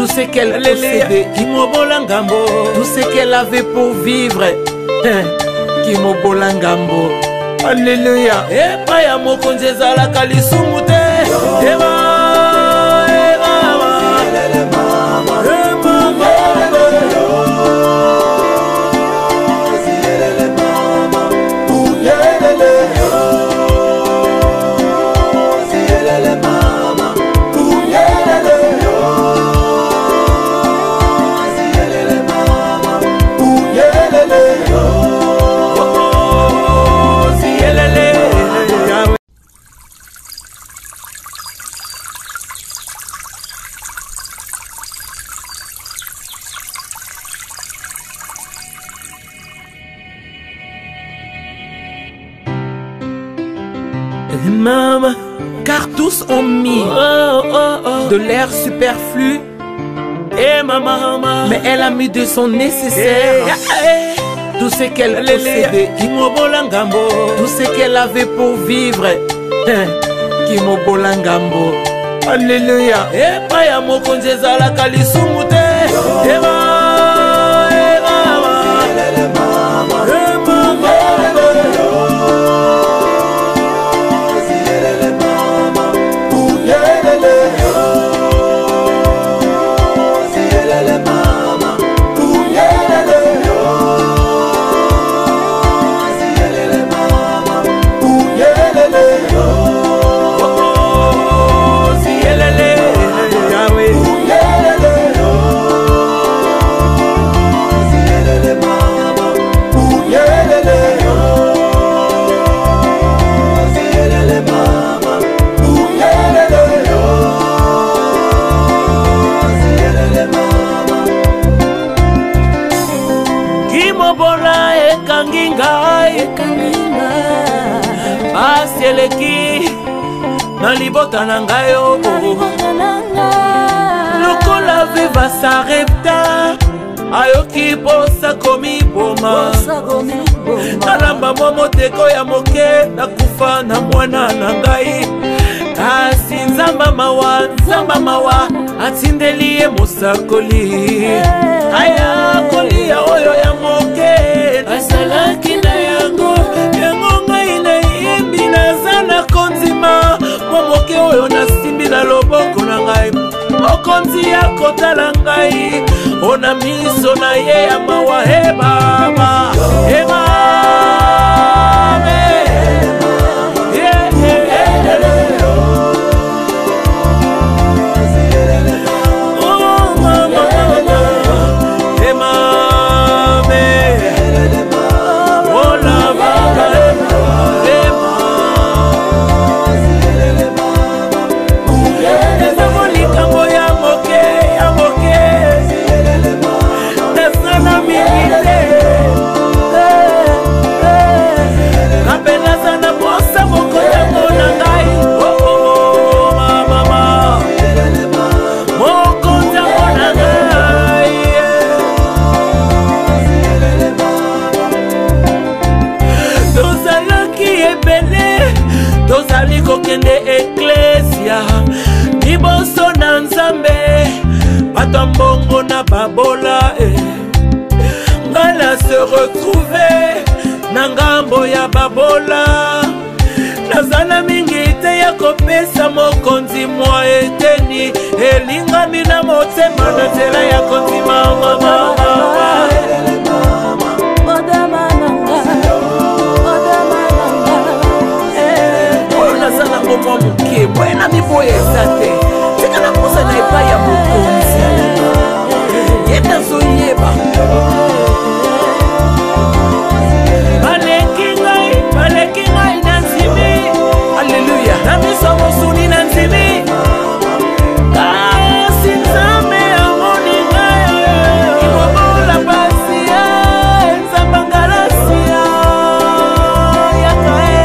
ce qu'elle possédait, tout ce qu'elle avait pour vivre, Kimobola Ngambo. Alléluia. Epa ya mokonzi ezalaka lisumu te. Maman, car tous ont mis de l'air superflu. Et maman, mais elle a mis de son nécessaire. Tout ce qu'elle possédait, tout ce qu'elle avait pour vivre, Kimobola Ngambo. Alléluia. Et pas ya mokonzi ezalaka lisumu te. Asieleki na libota na ngai lokola viva s'arrêta ayoki posa komi boma nalamba mwa moteko ya moke nakufa na mwana na ngai kasi nzamba mawa atindeli ye mosakoli aya kolia oyo ya moke asalaki na yango ngai na yimbi naza na kondima mwa moke oyo nasimbi na loboko na ngai mokonzi ya kotala ngai ona miso na ye ya mawa he baba kokende eklesia liboso na nzambe bato mbongo na babola ngala se retrouver na ngambo ya babola nazana mingi te ya kopesa mokonzi mwa eteni elingami na motema na nzela ya kondima mwa moke bwena miboya eza te tika na posa na epai ya mokonzi ye nazoyeba baleki ngai na nzimi alleluya na miso mosuni na nzimi kasi nzambe amoni ngai ikobola pasi nzamba ngalasia yakae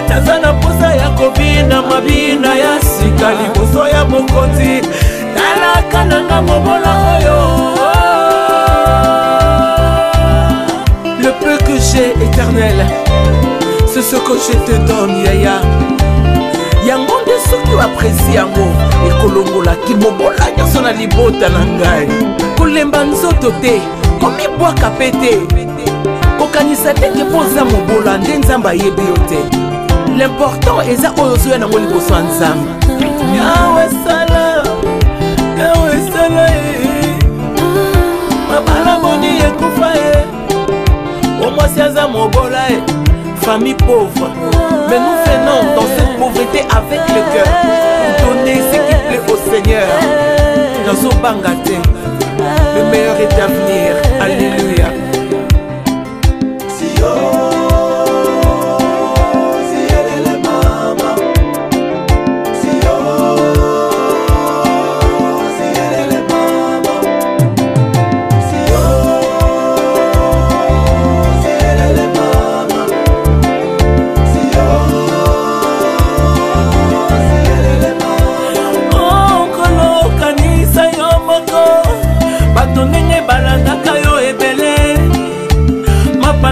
nazana posa ya kobina mabina ya sika liboso ya mokonzi talaka nanga mobola oyo Le peu que j'ai, Éternel, c'est ce que je te donne, Yaya. Yango nde soki oapresi yango ekolongolaki mobola nyonso na libota na ngai. Kolemba nzoto te, komibwaka pe te, kokanisa ndenge mpo oza mobola nde Nzambe ayebi yo te. L'important eza oyo ozoya nango liboso ya Nzambe. Yawe sala, Yawe sala, mabala boni ekufa omwasi aza mobola famille pauvre. Mais nous venons dans cette pauvreté avec le cœur pour donner ce qui plaît au Seigneur. Dans son bangate, le meilleur est à venir. Alléluia.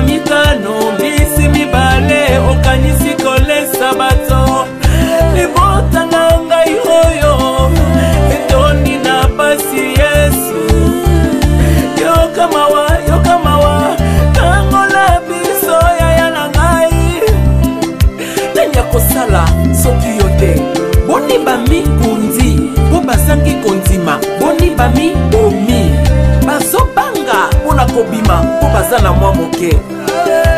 Mitano bisi mibale okanisi kolesa bato libota na ngai oyo etoni na pasi Yesu yokamawa tangola biso yaya na ngai tenya kosala soki yo te boni bamikundi po basangi kondima boni bamibomi bazobanga mpona kobima mpo baza na mwa moke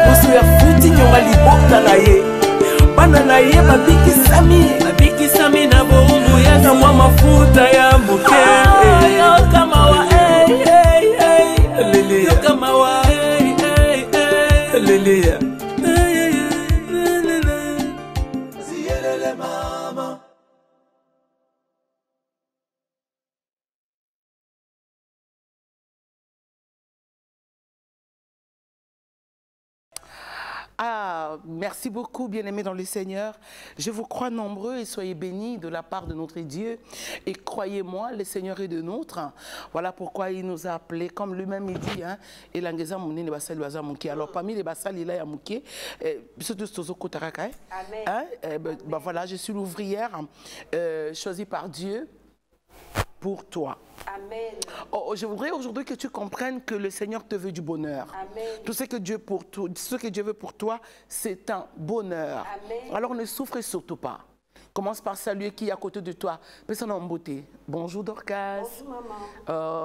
moso ya futi nyonga libota na ye bana na ye babikisami na boumbu na mwa mafuta ya moke yokamawa yokamawa Hallelujah. Ah, merci beaucoup, bien-aimés dans le Seigneur. Je vous crois nombreux et soyez bénis de la part de notre Dieu. Et croyez-moi, le Seigneur est de nôtre. Voilà pourquoi il nous a appelés, comme lui-même il dit, hein, alors parmi les bassals, il y a Mouké. Voilà, je suis l'ouvrière choisie par Dieu pour toi. Amen. Oh, je voudrais aujourd'hui que tu comprennes que le Seigneur te veut du bonheur. Amen. Tout ce que Dieu veut pour toi, c'est un bonheur. Amen. Alors ne souffre surtout pas. Commence par saluer qui est à côté de toi. Personne en beauté. Bonjour Dorcas. Bonjour maman.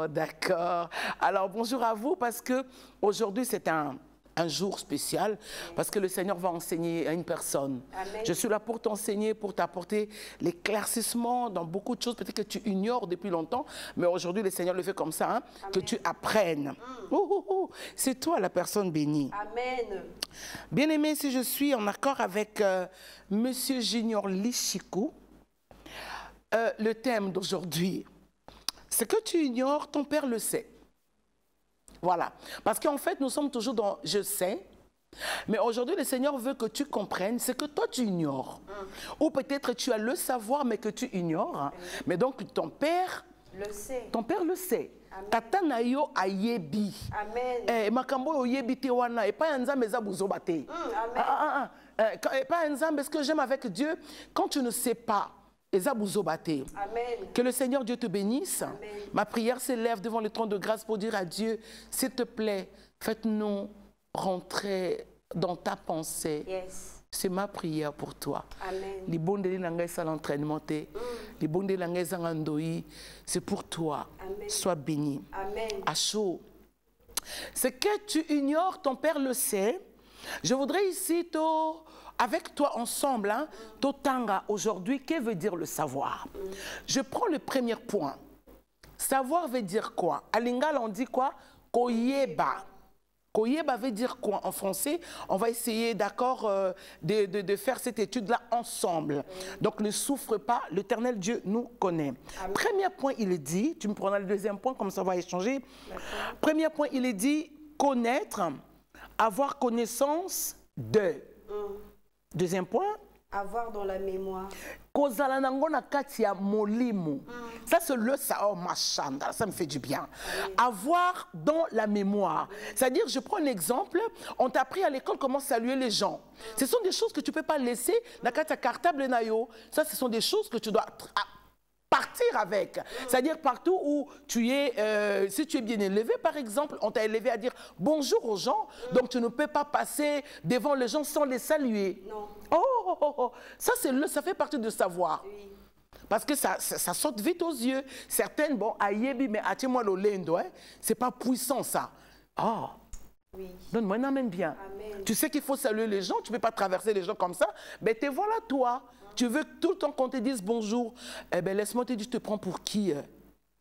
Oh, d'accord. Alors bonjour à vous parce que aujourd'hui c'est un jour spécial parce que le Seigneur va enseigner à une personne. Amen. Je suis là pour t'enseigner, pour t'apporter l'éclaircissement dans beaucoup de choses peut-être que tu ignores depuis longtemps, mais aujourd'hui le Seigneur le fait comme ça, hein, que tu apprennes. C'est toi la personne bénie. Amen. Bien-aimé, si je suis en accord avec Monsieur Junior Lichikou, le thème d'aujourd'hui, c'est que tu ignores, ton père le sait. Voilà. Parce qu'en fait, nous sommes toujours dans « je sais ». Mais aujourd'hui, le Seigneur veut que tu comprennes ce que toi, tu ignores. Ou peut-être tu as le savoir, mais que tu ignores. Mais donc, ton père le sait. Ton père le sait. Tata na yo ayebi. Amen. Makambo oyebi te wana. Et pas nzambe za buzoba te. Amen. Et pas nzambe, ce que j'aime avec Dieu, quand tu ne sais pas, Amen. que le Seigneur Dieu te bénisse. Amen. Ma prière s'élève devant le trône de grâce pour dire à Dieu, s'il te plaît, faites-nous rentrer dans ta pensée. Yes. C'est ma prière pour toi. Amen. Les bondeli nangai sa l'entraînement, les bondeli nangai sa ngandoi, c'est pour toi. Amen. Sois béni. Amen. À chaud. Ce que tu ignores, ton Père le sait. Je voudrais ici avec toi ensemble, hein, Totanga, aujourd'hui, que veut dire le savoir? Je prends le premier point. Savoir veut dire quoi? À Lingala, on dit quoi? Koyeba. Koyeba veut dire quoi en français? On va essayer, d'accord, de faire cette étude-là ensemble. Donc, ne souffre pas, l'Éternel Dieu nous connaît. Amen. Premier point, il est dit, tu me prendras le deuxième point, comme ça on va échanger. Premier point, il est dit, connaître, avoir connaissance de. Deuxième point. Avoir dans la mémoire. Kozala nango na kati ya molimo. Ça c'est le ça, oh machanda, ça me fait du bien. Avoir dans la mémoire. C'est-à-dire, je prends un exemple, on t'a appris à l'école comment saluer les gens. Ce sont des choses que tu ne peux pas laisser na kati ya cartable na yo. Ça, ce sont des choses que tu dois partir avec. C'est-à-dire partout où tu es, si tu es bien élevé, par exemple, on t'a élevé à dire bonjour aux gens, donc tu ne peux pas passer devant les gens sans les saluer. Non. Oh. Ça, ça fait partie de savoir. Oui. Parce que ça saute vite aux yeux. Certaines, bon, aïebi, mais attends-moi le lendo, hein, c'est pas puissant ça. Oh. Oui. Donne-moi un amène bien. Amen. Tu sais qu'il faut saluer les gens, tu ne peux pas traverser les gens comme ça. Mais te voilà toi. Tu veux tout le temps qu'on te dise bonjour. Eh bien, laisse-moi te dire, je te prends pour qui?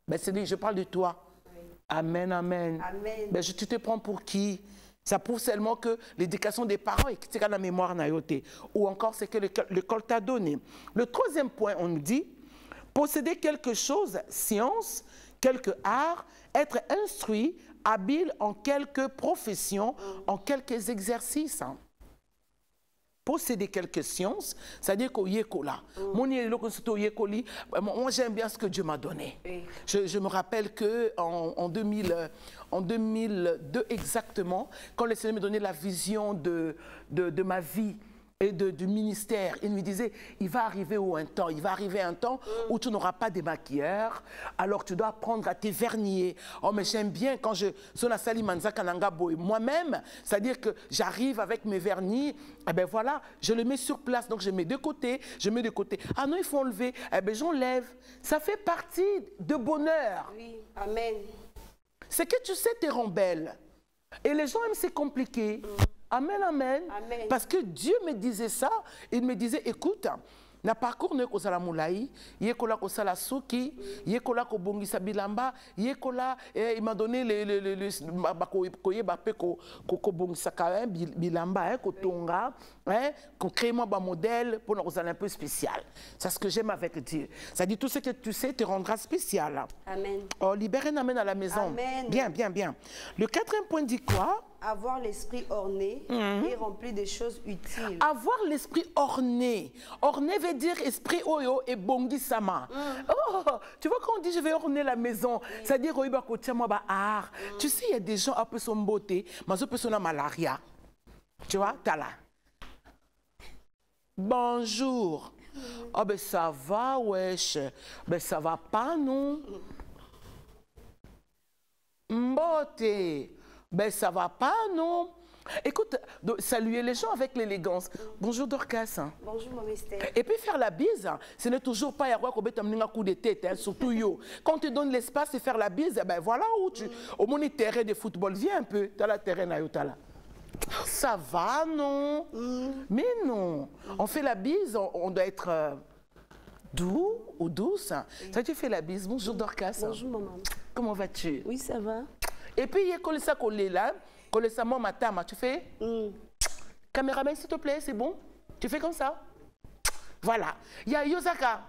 Ben, je parle de toi. Oui. Amen, amen. Amen. Ben, tu te prends pour qui? Ça prouve seulement que l'éducation des parents est dans la mémoire naïoté. Ou encore, c'est que l'école t'a donné. Le troisième point, on nous dit, posséder quelque chose, science, quelque art, être instruit, habile en quelques professions, en quelques exercices. Posséder quelques sciences, c'est-à-dire qu'au Yekola. Moi, j'aime bien ce que Dieu m'a donné. Oui. Je me rappelle qu'en 2002 exactement, quand le Seigneur m'a donné la vision de ma vie, et du ministère, il me disait, il va arriver un temps où tu n'auras pas de maquilleurs, alors tu dois apprendre à tes verniers. Oh, mais j'aime bien quand moi-même, c'est-à-dire que j'arrive avec mes vernis, et ben voilà, je le mets sur place, donc je mets de côté, Ah non, il faut enlever, eh ben j'enlève. Ça fait partie de bonheur. Oui. Amen. C'est que tu sais, tu rends belle. Et les gens aiment, c'est compliqué. Amen, amen, Amen. Parce que Dieu me disait ça. Il me disait, écoute, na parcours ne kozala mulai, yekola kosala suki, yekola kobongisa bilamba, yekola, il m'a donné le koye bape kobongisa quand bilamba, kotonga, qu'on crée moi un modèle pour nous un peu spécial. C'est ce que j'aime avec Dieu. Ça dit tout ce que tu sais te rendra spécial. Amen. Oh, libère un amen à la maison. Amen. Bien, bien, bien. Le quatrième point dit quoi? Avoir l'esprit orné et rempli de choses utiles. Avoir l'esprit orné. Orné veut dire esprit oyo et bongi sama. Oh, tu vois quand on dit je vais orner la maison, c'est-à-dire art. Tu sais, il y a des gens un peu son beauté, mais un peu son malaria. Tu vois, t'as là. Bonjour. Oh ben ça va, wesh. Ben ça va pas, non? Mbote. Ben ça va pas, non? Écoute, saluer les gens avec l'élégance. Bonjour Dorcas. Bonjour mon mystère. Et puis faire la bise, ce n'est toujours pas un coup de tête, surtout yo. Quand on te donne l'espace de faire la bise, ben voilà où tu... Au moins, terrain de football, viens un peu. Tu as la terrain là, tu as là. Ça va, non? Mais non. On fait la bise, on doit être doux ou douce. Ça, tu fais la bise. Bonjour Dorcas. Bonjour maman. Comment vas-tu? Oui, ça va. Et puis, il y a collé ça collé là. Collé ça, moi, matama. Tu fais? Caméraman, s'il te plaît, c'est bon? Tu fais comme ça? Voilà. Il y a Yosaka.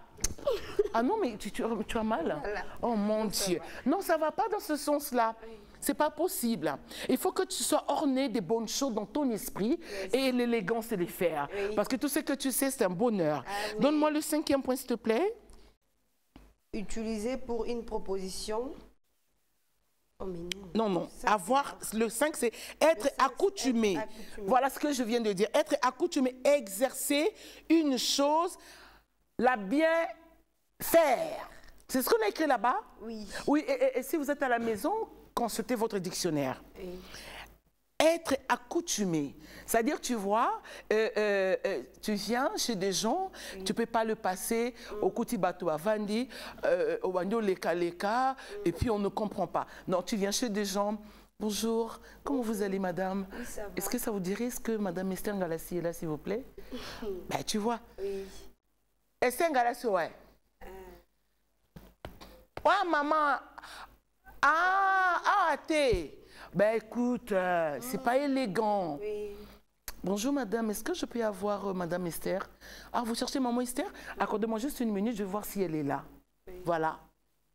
Ah non, mais tu as mal. Oh mon Dieu. Non, ça ne va pas dans ce sens-là. C'est pas possible. Il faut que tu sois orné des bonnes choses dans ton esprit et l'élégance de les faire. Parce que tout ce que tu sais, c'est un bonheur. Donne-moi le cinquième point, s'il te plaît. Utiliser pour une proposition. Oh, mais non. Non. Avoir, le 5, c'est être accoutumé. Voilà ce que je viens de dire. Être accoutumé, exercer une chose, la bien faire. C'est ce qu'on a écrit là-bas? Oui. Oui, et si vous êtes à la maison, consultez votre dictionnaire. Oui. Être accoutumé, c'est-à-dire, tu vois, tu viens chez des gens, tu ne peux pas le passer au kuti bateau à Vandi, au Wando Leka Leka, et puis on ne comprend pas. Non, tu viens chez des gens, bonjour, comment vous allez madame? Oui, ça va. Est-ce que ça vous dirait, est-ce que madame Esther Ngalassi est là, s'il vous plaît? Ben, tu vois. Oui. Esther Ngalassi, ouais. Ouais, maman. Ah, t'es. Ben écoute, c'est pas élégant. Oui. Bonjour madame, est-ce que je peux avoir madame Esther? Ah, vous cherchez maman Esther? Accordez-moi juste une minute, je vais voir si elle est là. Oui. Voilà,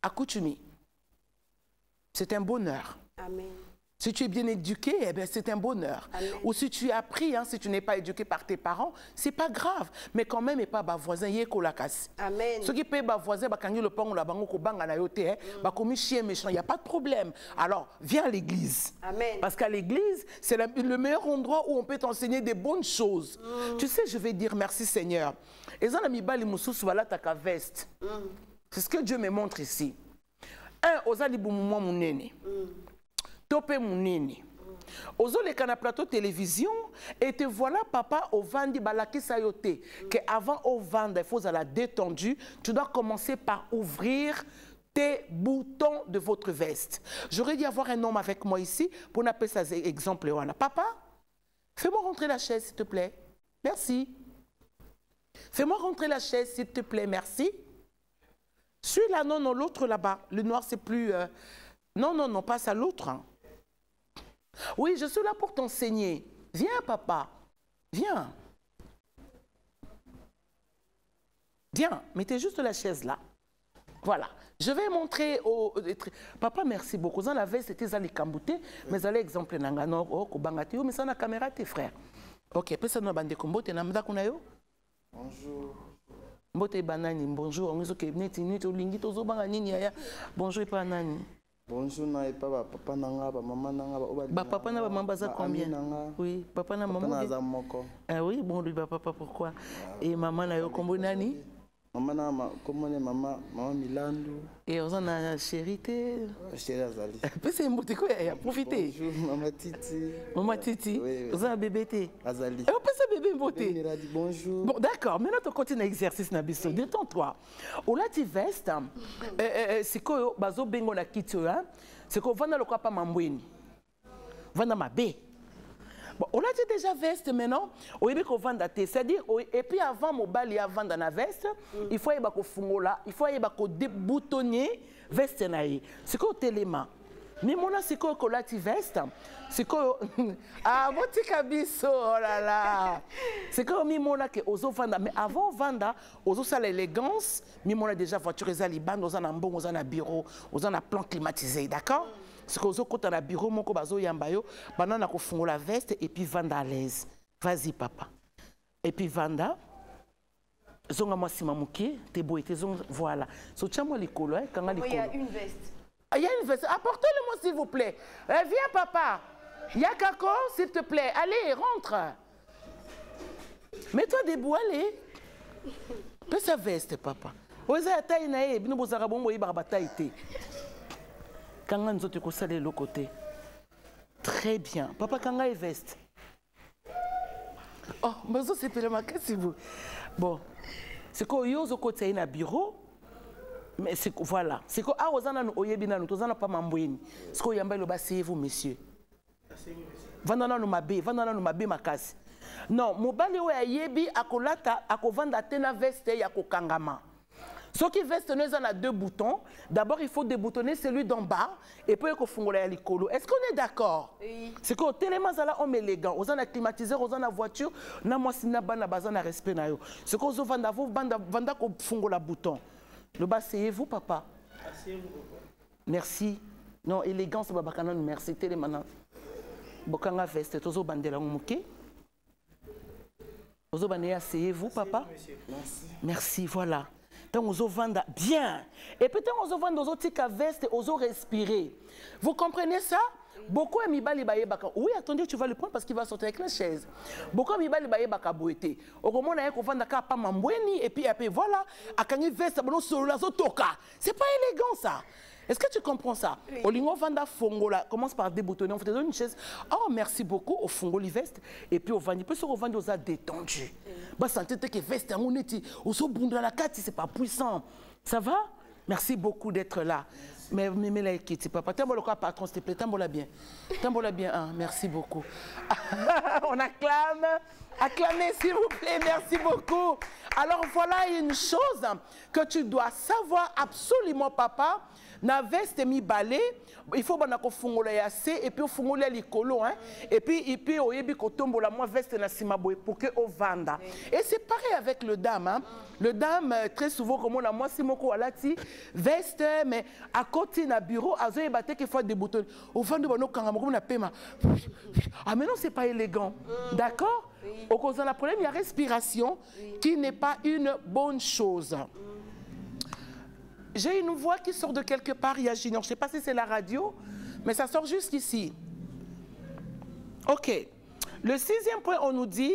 accoutumé. C'est un bonheur. Amen. Si tu es bien éduqué, eh bien, c'est un bonheur. Amen. Ou si tu as appris, hein, si tu n'es pas éduqué par tes parents, c'est pas grave. Mais quand même, et pas bas voisin, y est kolakasi. Amen. Ceux qui payent bas voisin, bah quand le pont la bango ko banga na yote, bah comme chien méchant, il y a pas de problème. Alors, viens à l'église. Amen. Parce qu'à l'église, c'est le meilleur endroit où on peut t'enseigner des bonnes choses. Tu sais, je vais dire merci Seigneur. Et ça, mi bali mususu voilà ta veste. C'est ce que Dieu me montre ici. Un, ozali boumoumo mounene. Topé mounene. Ozoleka na plateau télévision et te voilà papa au vandi balaki sayote que avant au vendre il faut à la détendue, tu dois commencer par ouvrir tes boutons de votre veste. J'aurais dû avoir un homme avec moi ici pour n'appeler ça exemple. Papa, fais-moi rentrer la chaise s'il te plaît. Merci. Fais-moi rentrer la chaise s'il te plaît. Merci. Celui-là, non, non, l'autre là-bas. Le noir, c'est plus... Non, non, non, passe à l'autre. Hein. Oui, je suis là pour t'enseigner. Viens, papa. Viens. Viens, mettez juste la chaise là. Voilà. Je vais montrer au... Papa, merci beaucoup. Dans la veste, c'était allé cambouter, mais allez exemple nangano oh kobangati mais ça na caméra tes frères. OK, puis ça na bande kombo te na mda kunayo. Bonjour. Mbote banani bonjour. On dit que neti neti olingi tozo banga nini ya. Bonjour pa nani. Bonjour na et pas papa nanga ba maman nanga ba papa na ba mamba za combien? Oui, papa na maman. Papa na za moko. Ah oui, bon lui papa pourquoi? Et maman na yo kombo nani? Maman na comment est maman Milandu. Et on a chérité. Chérie Azali. Puis c'est mbote quoi ya profiter. Bonjour maman Titi. Maman Titi. Oui. On a un bébé té. Azali. Et on peut ce bébé mbote. Bonjour. Bon d'accord, maintenant on continue l'exercice na biso. Détends-toi. Au la ti veste c'est quoi bazo bengo na kiti hein. C'est qu'on vend le quoi pas mambweni. Vend ma bé. Bon, on a dit déjà veste maintenant, on a dit qu'on vend daté, c'est-à-dire et puis avant mon bal il y a vendre la veste, il faut y avoir qu'on fungola, il faut y avoir qu'on déboutonner veste naïe. C'est quoi téléma? Mais mon là c'est quoi qu'on a dit veste? C'est quoi ah mon petit cabisso oh là là. C'est quoi mi mon là que ozo vendre mais avant vendre ozo ça l'élégance, mi mon là déjà voiture les aliban, ozo na bon, ozo na bureau, ozo na plan climatisé, d'accord? C'est que vous avez un bureau, vous avez un bureau, vous avez la veste et puis vanda à l'aise. Vas-y, papa. Et puis vanda. Voilà. Il y a une veste. Il y a une veste. Apportez-le-moi, s'il vous plaît. Viens, papa. Il y a Kako, s'il te plaît. Allez, rentre. Mets-toi debout, allez. Fais sa veste, papa. Vous avez Kanga nous autres salé l'autre côté. Très bien. Papa Kanga est veste. Oh, mais ça c'est pas le marqué si vous. Bon, c'est quoi yo zo côté na bureau. Mais c'est voilà. C'est quoi ah ozana no oyebina no tozana pas mambweni. C'est quoi yamba lo basez-vous monsieur. Vandana no mabe makasi. Non, mobali o ayebi akolata akovanda tena veste ya kokangama. Ce qui veste nous en a deux boutons. D'abord, il faut déboutonner celui d'en bas et puis il faut fongoler l'icolo. Est-ce qu'on est d'accord? Oui. C'est que tellement là on est élégant. On a climatiseur, on a la voiture, na moi si na bana bazana respect na yo. C'est que vous vanda ko fongola bouton. Le bas c'est vous papa. Merci. Non, élégance babakana merci télémana. Bokanga veste tozo bandela ngomuke. Ozo bandela c'est vous papa. Merci. Merci, voilà. Donc, on vend bien. Et peut-être on vend aux autres vestes, aux autres respirer. Vous comprenez ça? Beaucoup aiment Ibali Baye Baka. Oui, attendez, tu vas le prendre parce qu'il va sortir avec la chaise. Beaucoup aiment Ibali Baye Baka Boete. Au moment où on vend pas Mambweni, et puis voilà, à quand il veste, sur la zotoka. C'est pas élégant ça. Est-ce que tu comprends ça? Oui. Olingo Vanda Fongola commence par déboutonner. On fait une chaise. Oh, merci beaucoup au Fongoli veste. Et puis au Vandi, puis sur au Vandi, on a détendu. Bah, santé que veste, on est au Sobunda la carte, c'est pas puissant. Ça va? Merci beaucoup d'être là. Mais la équipe, papa. T'as le patron, s'il te plaît. T'as bien. T'as bien. Hein. Merci beaucoup. On acclame Acclamez, s'il vous plaît, merci beaucoup. Alors voilà une chose que tu dois savoir absolument, papa. Na veste mi balé, il faut que fungola yasse et puis fungola likolo, hein. Et puis oyebi kotombo la moi veste na simaboy pour que o vanda. Et c'est pareil avec le dame, hein. Le dame très souvent comme on a moi si moko alati veste mais à côté na bureau azoye baté qu'il faut des boutons. Au fond de bono kanga moko na pema. Ah mais non, c'est pas élégant. D'accord? Au cause de la problème, il y a respiration qui n'est pas une bonne chose. J'ai une voix qui sort de quelque part, il y a Junior. Je ne sais pas si c'est la radio, mais ça sort juste ici. Ok. Le 6e point, on nous dit...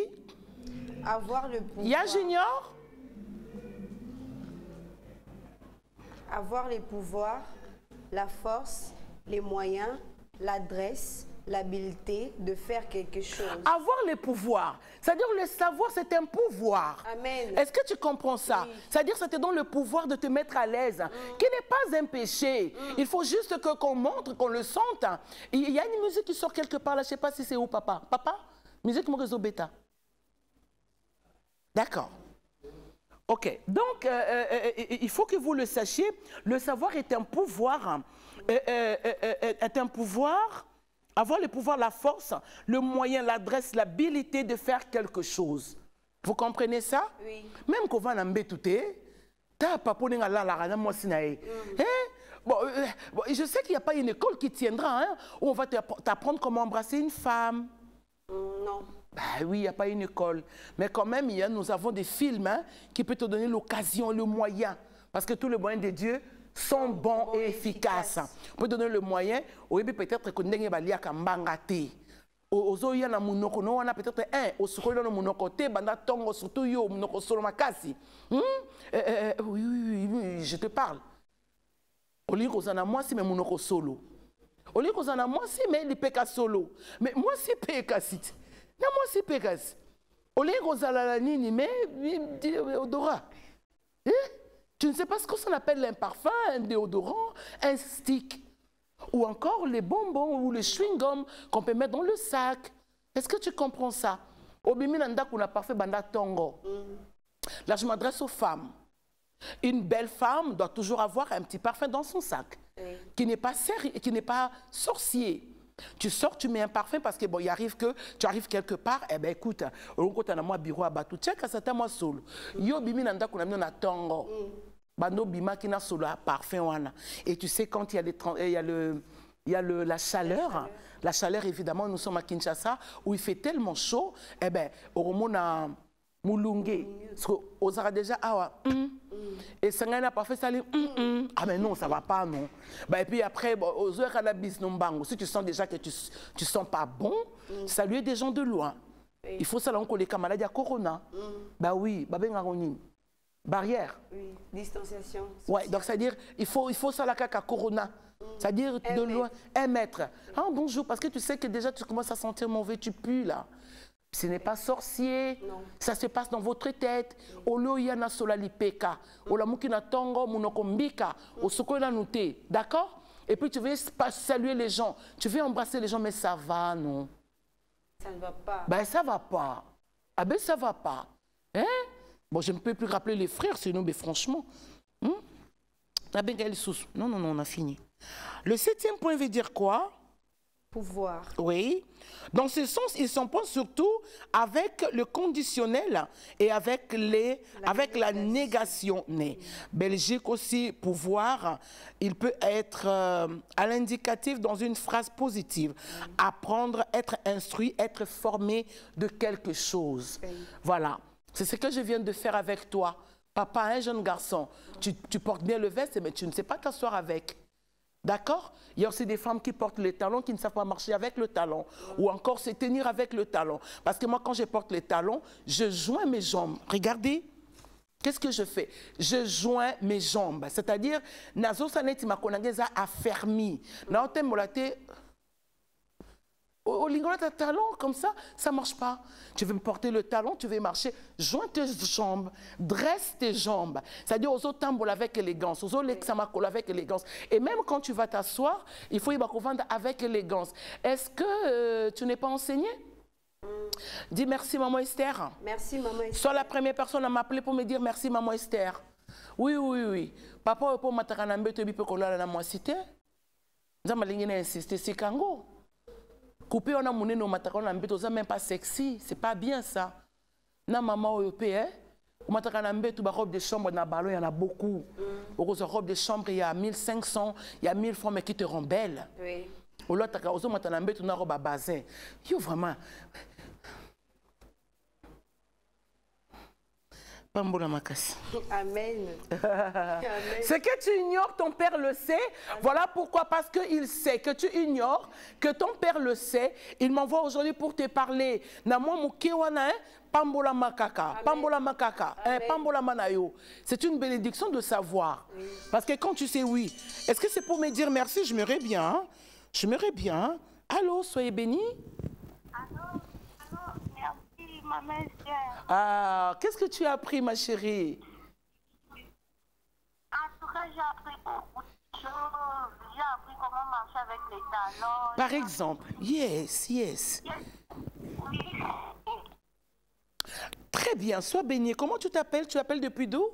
Avoir le pouvoir. Il y a Junior. Avoir les pouvoirs, la force, les moyens, l'adresse, l'habileté de faire quelque chose. Avoir les pouvoirs, c'est-à-dire le savoir, c'est un pouvoir. Amen. Est-ce que tu comprends ça? Oui. C'est-à-dire que ça te donne le pouvoir de te mettre à l'aise, qui n'est pas un péché. Il faut juste qu'on montre, qu'on le sente. Il y a une musique qui sort quelque part là, je ne sais pas si c'est où, papa. Papa? Musique Morezo Beta. D'accord. Ok. Donc, il faut que vous le sachiez, le savoir est un pouvoir. Est un pouvoir. Avoir le pouvoir, la force, le moyen, l'adresse, l'habilité de faire quelque chose. Vous comprenez ça? Oui. Même quand on va en bétouter, t'as pas pour la moi sinae. Bon, je sais qu'il n'y a pas une école qui tiendra, hein, où on va t'apprendre comment embrasser une femme. Non. Bah oui, il n'y a pas une école. Mais quand même, nous avons des films, hein, qui peuvent te donner l'occasion, le moyen. Parce que tous les moyens de Dieu sont bons et efficaces. On peut donner le moyen, ou peut-être que nous avons ozoya na munoko no wana peut-être osukoli na munoko te banda tongo surtout yo munoko solo makasi. Oui, je te parle. Oli kozana moi si mais munoko solo. Oli kozana moi si mais lipeka solo. Mais moi si peka sit. Na moi si peka. Oli kozala la nini mais odora. Tu ne sais pas ce qu'on appelle un parfum, un déodorant, un stick. Ou encore les bonbons ou les chewing-gums qu'on peut mettre dans le sac. Est-ce que tu comprends ça? Là, je m'adresse aux femmes. Une belle femme doit toujours avoir un petit parfum dans son sac, qui n'est pas sorcier. Tu sors, tu mets un parfum parce que bon, il arrive que tu arrives quelque part, eh ben écoute, on a moi bureau à Batou, tiens, ça t'a moi solo. Yo bimi nanda kuna na tongo. Bano bima qui na solo parfum wana. Et tu sais quand il y a la chaleur. La chaleur évidemment, nous sommes à Kinshasa où il fait tellement chaud, eh ben au na Moulungue, on aura déjà et ça n'a pas fait ça. Ah mais non, ça va pas, non. Bah, et puis après, si tu sens déjà que tu sens pas bon, saluer des gens de loin. Il faut ça là on les maladies à corona. Bah oui, barrière. Oui, distanciation. Ouais, donc c'est-à-dire il faut ça là à corona. C'est-à-dire de loin, 1 mètre. Ah bonjour, parce que tu sais que déjà tu commences à sentir mauvais, tu pues là. Ce n'est pas sorcier, non. Ça se passe dans votre tête. Oloyana solalipeka, olamukina tongo munokombika, osokola nouté, d'accord? Et puis tu veux saluer les gens, tu veux embrasser les gens, mais ça va, non? Ça ne va pas. Ben ça va pas. Ah ben ça va pas. Hein? Bon, je ne peux plus rappeler les frères, sinon, mais franchement. Non, non, on a fini. Le 7e point veut dire quoi? Pouvoir. Oui. Dans ce sens, il s'en pense surtout avec le conditionnel et avec la négation. Belgique aussi, pouvoir, il peut être à l'indicatif dans une phrase positive. Apprendre, être instruit, être formé de quelque chose. Voilà. C'est ce que je viens de faire avec toi. Papa, un jeune garçon, tu portes bien le veste, mais tu ne sais pas t'asseoir avec. D'accord? Il y a aussi des femmes qui portent les talons, qui ne savent pas marcher avec le talon. Ou encore se tenir avec le talon. Parce que moi, quand je porte les talons, je joins mes jambes. Regardez. Qu'est-ce que je fais? Je joins mes jambes. C'est-à-dire, nazo saneti makonangeza affermi. Naote molate. Au lingola de talon, comme ça ne marche pas. Tu veux me porter le talon, tu veux marcher, joins tes jambes, dresse tes jambes. C'est-à-dire, aux autres tambours avec élégance, aux autres l'examacola avec élégance. Et même quand tu vas t'asseoir, il faut y vendre avec élégance. Est-ce que tu n'es pas enseigné? Dis merci, maman Esther. Merci, maman Esther. Sois la première personne à m'appeler pour me dire merci, maman Esther. Oui, oui, oui. Papa, pour m'attaquer, tu peux coller dans moi cité. Nous allons insister, c'est kango. Couper, on a mon nom, on même pas sexy. C'est pas bien ça. Na maman, on peut, hein? On m'a dit que robe de chambre, il y en a beaucoup. Aux robes de chambre, il y a 1500, il y a 1000 femmes qui te rendent belle. Oui. Au lot, tu as une robe à bazin. Yo, vraiment. Amen. Ce que tu ignores, ton père le sait. Voilà pourquoi, parce qu'il sait que tu ignores, que ton père le sait. Il m'envoie aujourd'hui pour te parler. Pambola makaka, pambola makaka, pambola manayo. C'est une bénédiction de savoir. Oui. Parce que quand tu sais oui, est-ce que c'est pour me dire merci? Je m'aimerais bien. Hein? Je m'aimerais bien. Hein? Allô, soyez bénis. Allô, merci, maman Esther. Ah, qu'est-ce que tu as appris, ma chérie? En tout cas, j'ai appris beaucoup de choses. J'ai appris comment marcher avec les talons. Par exemple, yes, yes. Oui. Très bien, sois béni. Comment tu t'appelles? Tu t'appelles depuis d'où?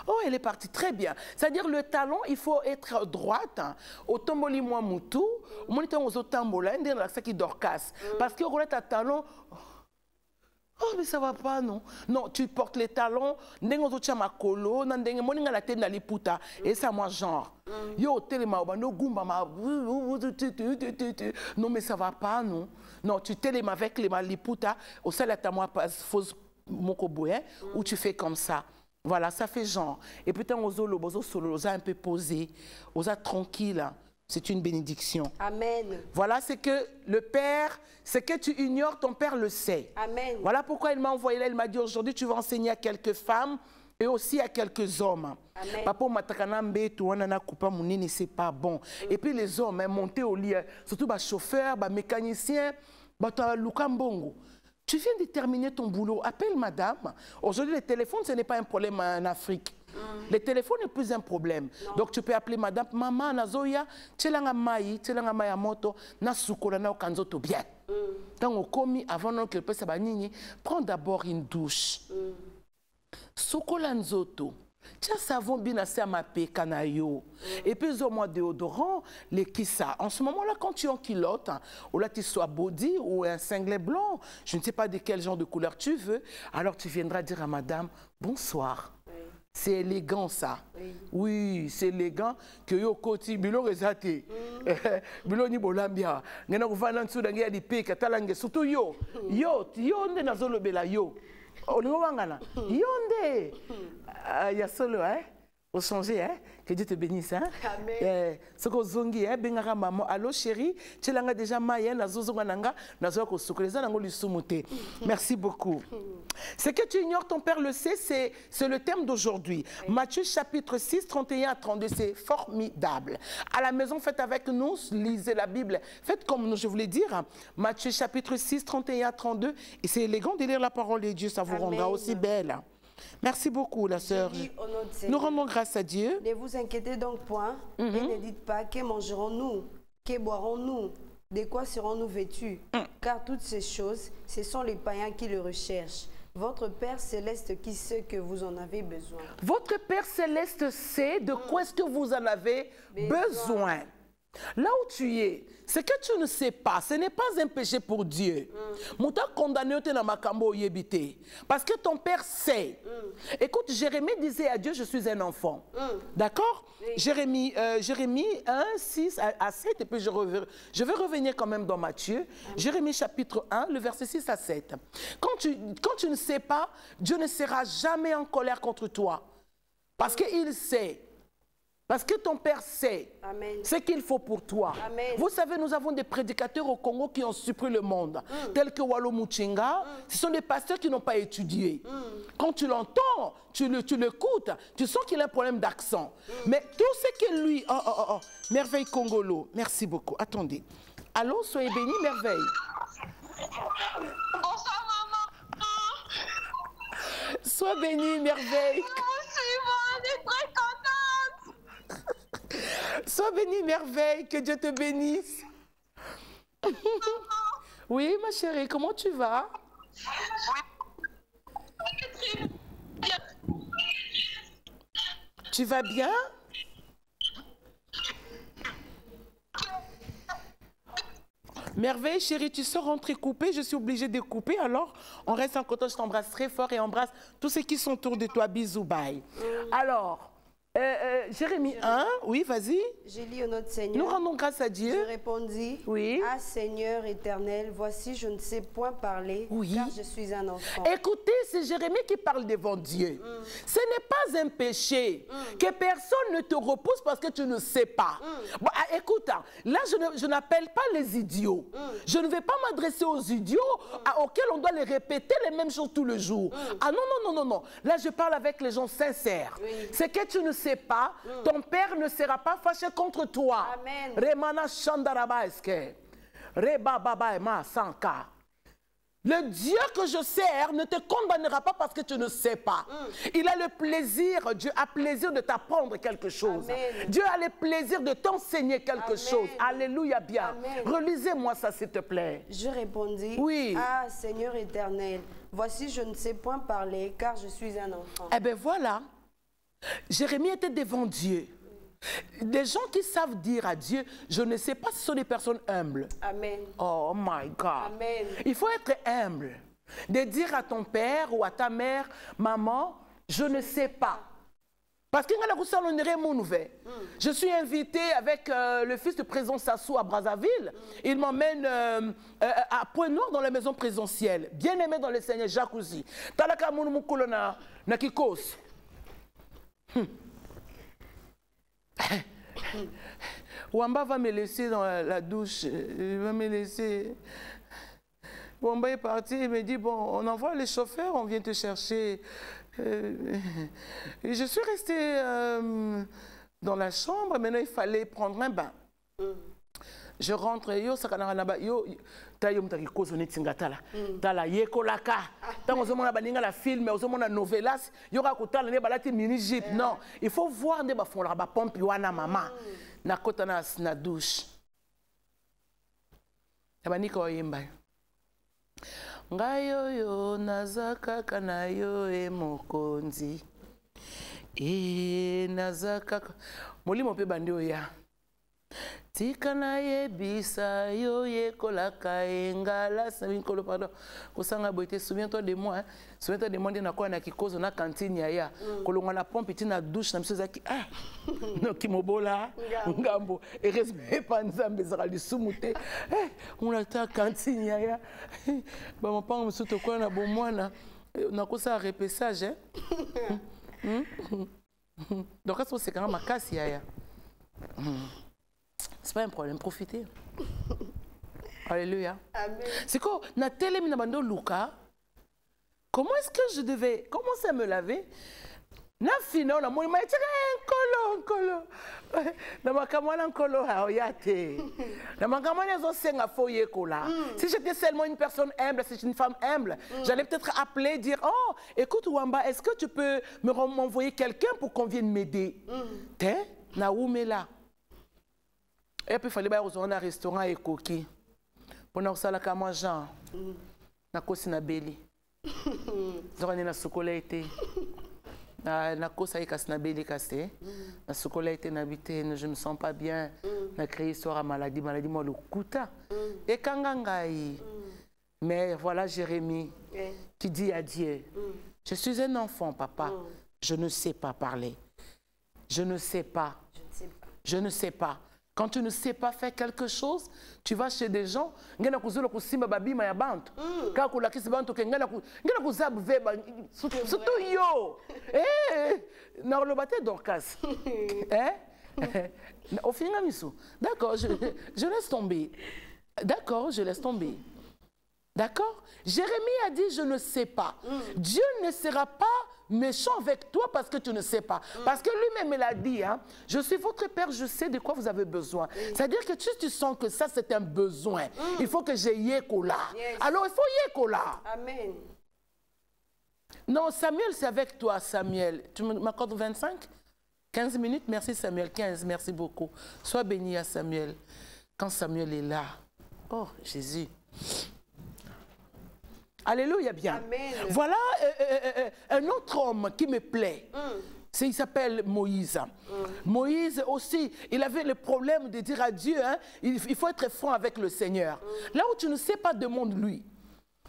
Oh, elle est partie. Très bien. C'est-à-dire le talon, il faut être droite. Au tomboli moi moutou, au moniteur aux tambola, il y a qui dorcasse. Parce que au talon. Oh, mais ça va pas, non? Non, tu portes les talons, n'engo tu ma colo, n'engo moninga la tête na liputa, et ça moi genre. Yo téléma no gumba ma. Non mais ça va pas, non? Non, tu téléma avec les liputa, au salaire à moi fausse mokoboué, ou tu fais comme ça. Voilà, ça fait genre. Et putain aux lo bozo solo, osa un peu posé, osa tranquille. C'est une bénédiction. Amen. Voilà, c'est que le Père, ce que tu ignores, ton Père le sait. Amen. Voilà pourquoi il m'a envoyé là, il m'a dit aujourd'hui tu vas enseigner à quelques femmes et aussi à quelques hommes. Amen. Papa matakanambe tuana kupa munini c'est pas bon. Et puis les hommes monter au lit, surtout les chauffeurs, les mécaniciens, les lukambongo. Tu viens de terminer ton boulot, appelle madame. Aujourd'hui, le téléphone, ce n'est pas un problème en Afrique. Le téléphone n'est plus un problème. Non. Donc, tu peux appeler madame, maman, nazoya, tchelanga mai moto, na sukola na okanzoto bien. Quand on commis, avant que le père s'abanini, prends d'abord une douche. Sukola nzoto. Tiens, savon bien assez à ma pécanayo. Et puis, au mois déodorant, les kissa. En ce moment-là, quand tu es en culotte, ou là, tu sois body ou un singlet blanc, je ne sais pas de quel genre de couleur tu veux, alors tu viendras dire à madame, bonsoir. Oui. C'est élégant, ça. Oui, oui, c'est élégant que yo koti bilo rezate. Bilo ni bolambia. Ngena kuvana nsuda ngia di peka talange surtout yo. Yo nde nazolo bela yo. Olingo wangana. Yonde. Il y a solo, hein? Au changer, hein? Que Dieu te bénisse, hein? Amen. Ce que zongi, hein? Bengara maman. Allô, chérie? Tu l'as déjà maïen, nazozongananga, nazoako sukreza, nango lisumute. Merci beaucoup. Ce que tu ignores, ton père le sait, c'est le thème d'aujourd'hui. Matthieu chapitre 6, 31 à 32, c'est formidable. À la maison, faites avec nous, lisez la Bible. Faites comme nous, je voulais dire. Matthieu chapitre 6, 31 à 32. Et c'est élégant de lire la parole de Dieu, ça vous rendra aussi belle. Merci beaucoup, la sœur. Nous rendons grâce à Dieu. Ne vous inquiétez donc point et ne dites pas que mangerons-nous, que boirons-nous, de quoi serons-nous vêtus. Car toutes ces choses, ce sont les païens qui le recherchent. Votre Père Céleste qui sait que vous en avez besoin. Votre Père Céleste sait de quoi est-ce que vous en avez besoin. Là où tu es, ce que tu ne sais pas, ce n'est pas un péché pour Dieu. Mouta condamné na makambo yebite. Parce que ton père sait. Écoute, Jérémie disait à Dieu, je suis un enfant. D'accord? Jérémie 1, 6 à 7, et puis je vais revenir quand même dans Matthieu. Jérémie chapitre 1, le verset 6 à 7. Quand tu ne sais pas, Dieu ne sera jamais en colère contre toi. Parce qu'il sait. Parce que ton Père sait ce qu'il faut pour toi. Amen. Vous savez, nous avons des prédicateurs au Congo qui ont surpris le monde, tels que Wallo Muchinga. Ce sont des pasteurs qui n'ont pas étudié. Quand tu l'entends, tu l'écoutes, tu sens qu'il a un problème d'accent. Mais tout ce que lui... Merveille Congolo, merci beaucoup. Attendez. Allô, soyez bénis, Merveille. Bonsoir, maman. Sois bénie, Merveille. On est très contente. Sois bénie, Merveille, que Dieu te bénisse. Oui, ma chérie, comment tu vas? Tu vas bien? Merveille, chérie, tu sors rentrer coupée, je suis obligée de couper, alors on reste en contact, je t'embrasse très fort et embrasse tous ceux qui sont autour de toi, bisous, bye. Alors, Jérémie 1, oui, vas-y. J'ai lu au nom de Seigneur. Nous rendons grâce à Dieu. Je répondis, oui. Ah Seigneur éternel, voici je ne sais point parler, oui. car je suis un enfant. Écoutez, c'est Jérémie qui parle devant Dieu. Ce n'est pas un péché que personne ne te repousse parce que tu ne sais pas. Bon, écoute, là je n'appelle pas les idiots. Je ne vais pas m'adresser aux idiots auxquels on doit les répéter les mêmes choses tous les jours. Ah non, non, non, non, non. Là je parle avec les gens sincères. Oui. C'est que tu ne sais pas, ton père ne sera pas fâché contre toi. Amen. Remana Shandarabaeske. Reba Baba Ema Sanka. Le Dieu que je sers ne te condamnera pas parce que tu ne sais pas. Il a le plaisir, Dieu a plaisir de t'apprendre quelque chose. Amen. Dieu a le plaisir de t'enseigner quelque chose. Alléluia bien. Amen. Relisez-moi ça s'il te plaît. Je répondis, oui. Ah Seigneur éternel, voici je ne sais point parler car je suis un enfant. Eh bien voilà, Jérémie était devant Dieu. Des gens qui savent dire à Dieu, je ne sais pas, ce sont des personnes humbles. Amen. Oh my God. Amen. Il faut être humble. De dire à ton père ou à ta mère, maman, je ne sais pas. Parce que je suis invitée avec le fils du président Sassou à Brazzaville. Il m'emmène à Point-Noir dans la maison présidentielle. Bien aimé dans le Seigneur, jacuzzi. Talaka mounoumoukolo na kikos. Wamba va me laisser dans la douche. Il va me laisser. Wamba est parti. Il me dit, bon, on envoie les chauffeurs, on vient te chercher. Et je suis restée dans la chambre. Maintenant, il fallait prendre un bain. Je rentre, yo sakanarana yo tayo mutaki kozo netingatala tala yekolaka tango ozomona baninga la film ozomona novelas yo ka kutala ne balati mini jeep non il faut voir ne bafonla ba pompe wana mama na kota na douche abanika oyemba ngayo yo nazaka kana yo mokonzi nazaka molimo pe bandi oya Tikana ye bisa yo ye kolaka engala sabinkolo pardon kosanga boite souviens-toi de moi hein? Souviens-toi de moi na kwa na kikozo na cantine ya kolonga na pompe tina douche na msezaki no kimobola ngambo et respect pas nzambe zara lisumute on a ta cantine ya ba mpango msuto kwa na bomwana na kosa repessage donc c'est quand même makasi ya c'est pas un problème, profitez. Alléluia. C'est quoi, na télé minabando Luca. Comment est-ce que je devais commencer à me laver? Na fino na moi mai kolo. Na makamana kolo haoyate. Na makamana zo senga foye kola. Si j'étais seulement une personne humble, si j'étais une femme humble, j'allais peut-être appeler dire "Oh, écoute Wamba, est-ce que tu peux m'envoyer quelqu'un pour qu'on vienne m'aider?" Té na oumela. Et puis il fallait aller dans un restaurant et coquille. Pour nous faire la manger. Na kosi na beli. Zorani na sukola été. Na kosa ikas na beli kasé. Na sukola été n'habité, je me sens pas bien. Na créé histoire à maladie moi le kuta. Et kangangai. Mais voilà Jérémie qui dit à Dieu, je suis un enfant papa, je ne sais pas parler. Je ne sais pas. Je ne sais pas. Quand tu ne sais pas faire quelque chose, tu vas chez des gens, ngena kuzula kusimba babima ya bantu. Ka kulakisi bantu ke ngena kuzabu veba surtout yo. Na olobate Dorcas. Au finga misu. D'accord, je laisse tomber. D'accord, je laisse tomber. D'accord? Jérémie a dit, je ne sais pas. Dieu ne sera pas méchant avec toi parce que tu ne sais pas. Parce que lui-même, il a dit, hein, je suis votre père, je sais de quoi vous avez besoin. C'est-à-dire que tu sens que ça, c'est un besoin. Il faut que j'ai Yekola. Alors, il faut Yekola. Amen. Non, Samuel, c'est avec toi, Samuel. Tu m'accordes 25? 15 minutes? Merci, Samuel. 15, merci beaucoup. Sois béni à Samuel. Quand Samuel est là. Oh, Jésus. Alléluia bien. Amen. Voilà un autre homme qui me plaît. Il s'appelle Moïse. Moïse aussi, il avait le problème de dire à Dieu, hein, il faut être franc avec le Seigneur. Là où tu ne sais pas, demande-lui.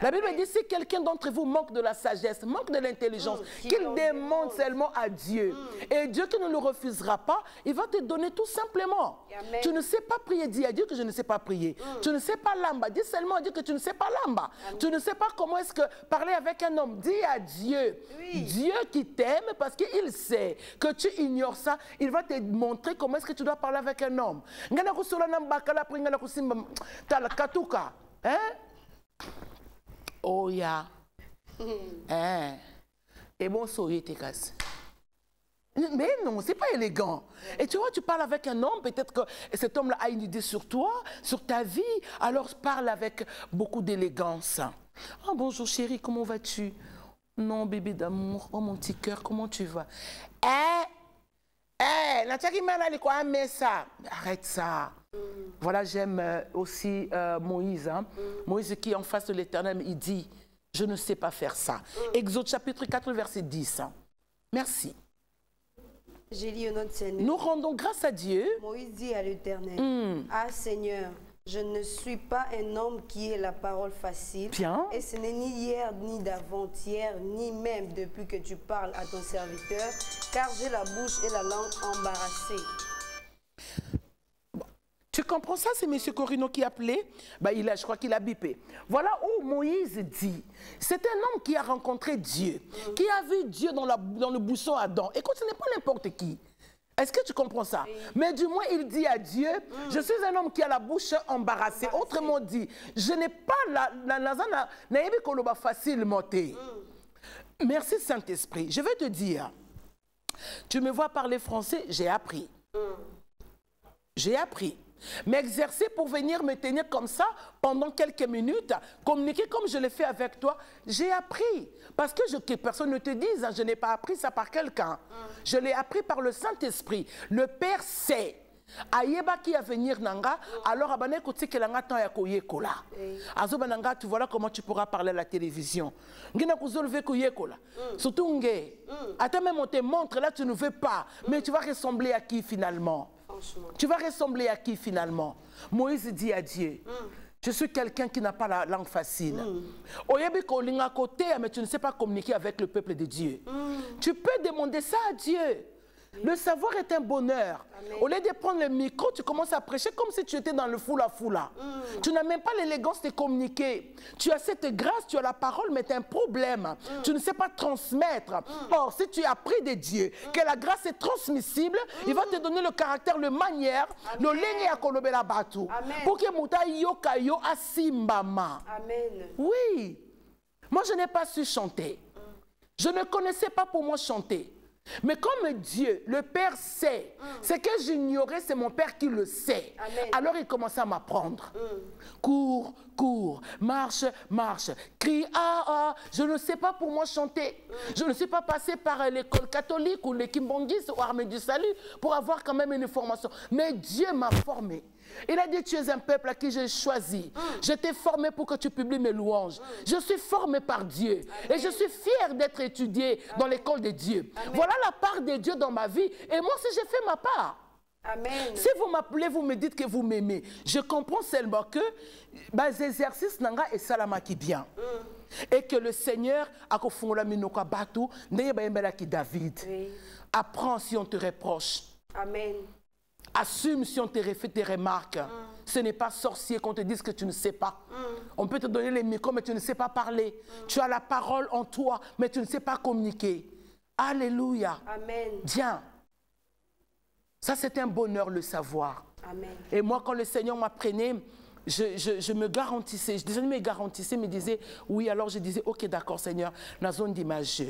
La Bible dit, si quelqu'un d'entre vous manque de la sagesse, manque de l'intelligence, qu'il demande seulement à Dieu. Et Dieu qui ne le refusera pas, il va te donner tout simplement. Amen. Tu ne sais pas prier, dis à Dieu que je ne sais pas prier. Tu ne sais pas lamba, dis seulement à Dieu que tu ne sais pas lamba. Tu ne sais pas comment est-ce que parler avec un homme, dis à Dieu. Oui. Dieu qui t'aime parce qu'il sait que tu ignores ça, il va te montrer comment est-ce que tu dois parler avec un homme. Hein? Oh ya. Et bon, mais non, c'est pas élégant. Et tu vois, tu parles avec un homme, peut-être que cet homme-là a une idée sur toi, sur ta vie, alors parle avec beaucoup d'élégance. Oh, bonjour chérie, comment vas-tu? Non, bébé d'amour, oh mon petit cœur, comment tu vas? Arrête ça. Voilà, j'aime aussi Moïse. Hein? Moïse qui est en face de l'Éternel, il dit, je ne sais pas faire ça. Exode chapitre 4, verset 10. Merci. J'ai lu un autre Seigneur. Nous rendons grâce à Dieu. Moïse dit à l'Éternel, ah Seigneur, je ne suis pas un homme qui ait la parole facile. Bien. Et ce n'est ni hier, ni d'avant-hier, ni même depuis que tu parles à ton serviteur, car j'ai la bouche et la langue embarrassées. Tu comprends ça? C'est M. Corino qui a appelé. Je crois qu'il a bipé. Voilà où Moïse dit. C'est un homme qui a rencontré Dieu, qui a vu Dieu dans le buisson Adam. Écoute, ce n'est pas n'importe qui. Est-ce que tu comprends ça? Oui. Mais du moins, il dit à Dieu, je suis un homme qui a la bouche embarrassée. Autrement dit, je n'ai pas la facilement. Merci Saint-Esprit. Je vais te dire, tu me vois parler français, j'ai appris. J'ai appris. M'exercer pour venir me tenir comme ça pendant quelques minutes, communiquer comme je l'ai fait avec toi, j'ai appris. Parce que personne ne te dise, je n'ai pas appris ça par quelqu'un. Je l'ai appris par le Saint-Esprit. Le Père sait. Ayeba qui a venir nanga, alors abane koti ke langa tan ya koyekola. Azoba nanga, tu voilà comment tu pourras parler à la télévision. Ngina kuzolve koyekola. Surtout nge. Attends même on te montre là tu ne veux pas, mais tu vas ressembler à qui finalement? Tu vas ressembler à qui finalement? Moïse dit à Dieu, je suis quelqu'un qui n'a pas la langue facile. Mais tu ne sais pas communiquer avec le peuple de Dieu. Tu peux demander ça à Dieu. Le savoir est un bonheur. Amen. Au lieu de prendre le micro, tu commences à prêcher comme si tu étais dans le foula-foula. Tu n'as même pas l'élégance de communiquer. Tu as cette grâce, tu as la parole, mais tu as un problème. Tu ne sais pas transmettre. Or, si tu as appris de Dieu que la grâce est transmissible, il va te donner le caractère, le manière, le lengue à kolobela batu. Pour que muta yoka yo asimbama. Amen. Oui. Moi, je n'ai pas su chanter. Je ne connaissais pas pour moi chanter. Mais comme Dieu, le Père sait, ce que j'ignorais, c'est mon Père qui le sait. Amen. Alors il commençait à m'apprendre. Cours, cours, marche, marche, crie, ah, ah. Je ne sais pas pour moi chanter. Je ne suis pas passé par l'école catholique ou les Kimbongis ou Armée du Salut pour avoir quand même une formation. Mais Dieu m'a formé. Il a dit, tu es un peuple à qui j'ai choisi. Je t'ai formé pour que tu publies mes louanges. Je suis formé par Dieu. Amen. Et je suis fier d'être étudié dans l'école de Dieu. Amen. Voilà la part de Dieu dans ma vie. Et moi aussi, j'ai fait ma part. Amen. Si vous m'appelez, vous me dites que vous m'aimez. Je comprends seulement que les exercices nanga et salama qui bien. Et que le Seigneur a kofungola minoka batu neye bayembela ki David. Apprends si on te reproche. Amen. Assume si on te refait tes remarques. Ce n'est pas sorcier qu'on te dise que tu ne sais pas. On peut te donner les micros, mais tu ne sais pas parler. Tu as la parole en toi, mais tu ne sais pas communiquer. Alléluia. Amen. Bien. Ça, c'est un bonheur, le savoir. Amen. Et moi, quand le Seigneur m'apprenait, je me garantissais, je me garantissais, me disais, oui, alors je disais, ok, d'accord, Seigneur, la zone d'image.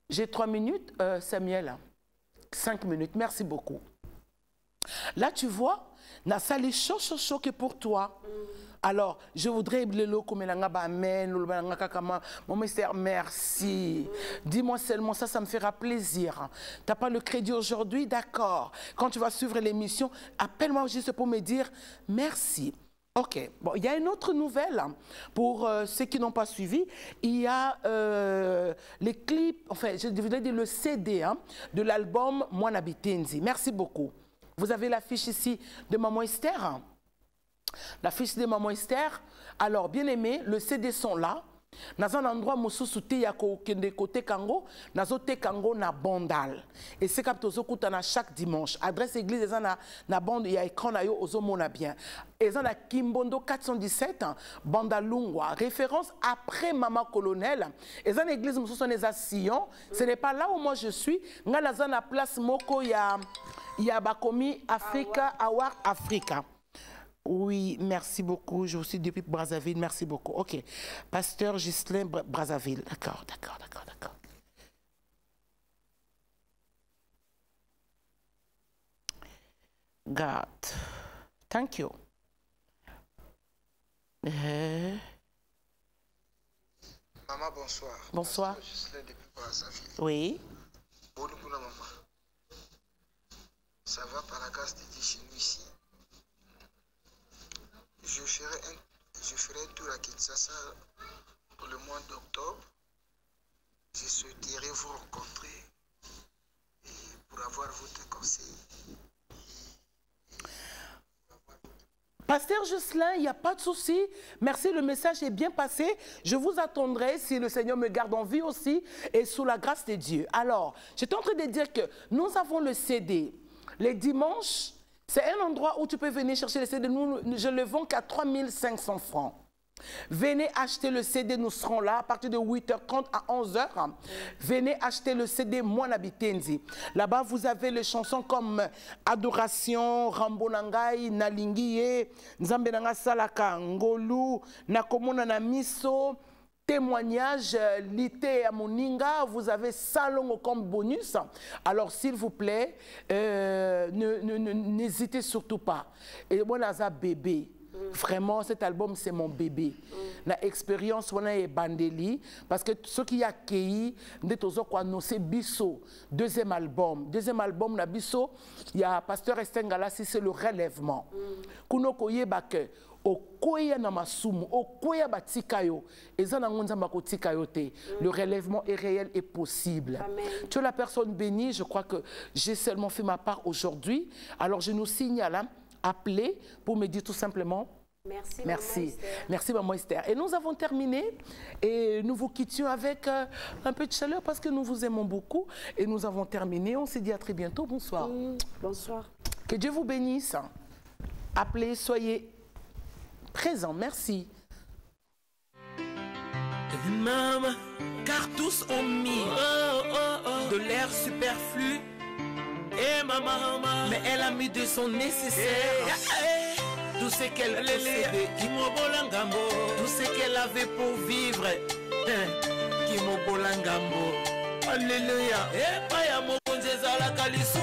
J'ai 3 minutes, Samuel. 5 minutes, merci beaucoup. Là, tu vois, na sali chaud que pour toi. Alors, je voudrais mon mystère, merci. Dis-moi seulement ça, ça me fera plaisir. Tu n'as pas le crédit aujourd'hui, d'accord. Quand tu vas suivre l'émission, appelle-moi juste pour me dire merci. Ok, bon, il y a une autre nouvelle pour ceux qui n'ont pas suivi. Il y a les clips, enfin, je voudrais dire le CD de l'album Mwana Bitenzi. Merci beaucoup. Vous avez l'affiche ici de Maman Esther. L'affiche de Maman Esther. Alors, bien aimé, le CD sont là. Dans un endroit mosusu te ya kende côté Kango, nazo te Kango na Bandal. Et c'est comme tozo kutana chaque dimanche. Adresse église eza na bande ya écran na yo ozo mona bien. Eza na Kimbondo 417 Bandalungwa. Référence après Maman Colonel. Eza na église mosusu neza Sion. Ce n'est pas là où moi je suis. Nga naza na place moko ya bakomi Africa Award Africa. Oui, merci beaucoup. Je vous suis depuis Brazzaville. Merci beaucoup. OK. Pasteur Ghislain Brazzaville. D'accord, d'accord, d'accord, d'accord. God. Thank you. Maman, bonsoir. Bonsoir. Pasteur Ghislain depuis Brazzaville. Oui. Bonjour, maman. Ça va par la grâce de Dieu chez nous ici. Je ferai un tour à Kinshasa pour le mois d'octobre. Je souhaiterais vous rencontrer et pour avoir votre conseil. Pasteur Jocelyn, il n'y a pas de souci. Merci, le message est bien passé. Je vous attendrai si le Seigneur me garde en vie aussi et sous la grâce de Dieu. Alors, j'étais en train de dire que nous avons le CD. Les dimanches, c'est un endroit où tu peux venir chercher le CD. Nous, je le vends qu'à 3500 francs. Venez acheter le CD, nous serons là à partir de 8h30 à 11h. Venez acheter le CD Mwana Bitenzi. Là-bas, vous avez les chansons comme Adoration, Rambo Nangai, Nalingiye, Nzambe Nanga Salaka, Ngolu, Nakomona na Miso, Témoignage, Lité à Moninga. Vous avez Salongo comme bonus. Alors, s'il vous plaît, n'hésitez surtout pas. Et moi, Naza bébé. Vraiment, cet album, c'est mon bébé. La expérience, on a bandeli parce que ce qui a accueilli, c'est Bisso, deuxième album, na Bisso, il y a Pasteur Estengala, c'est le relèvement. Kunoko yebake, okoya na masumu, okoya batikayo, ezana ngonzamba ko tikayo te. Le relèvement est réel et possible. Amen. Tu es la personne bénie, je crois que j'ai seulement fait ma part aujourd'hui. Alors je nous signale, appelez pour me dire tout simplement merci. Merci. Merci, Maman Esther. Et nous avons terminé et nous vous quittions avec un peu de chaleur parce que nous vous aimons beaucoup. Et nous avons terminé. On se dit à très bientôt. Bonsoir. Bonsoir. Que Dieu vous bénisse. Appelez, soyez présents. Merci. Maman, car tous ont mis de l'air superflu. Et maman, mais elle a mis de son nécessaire. Tout ce qu'elle possédait, tout ce qu'elle avait pour vivre, Alléluia. Et pas ya mokonzeza la kalisu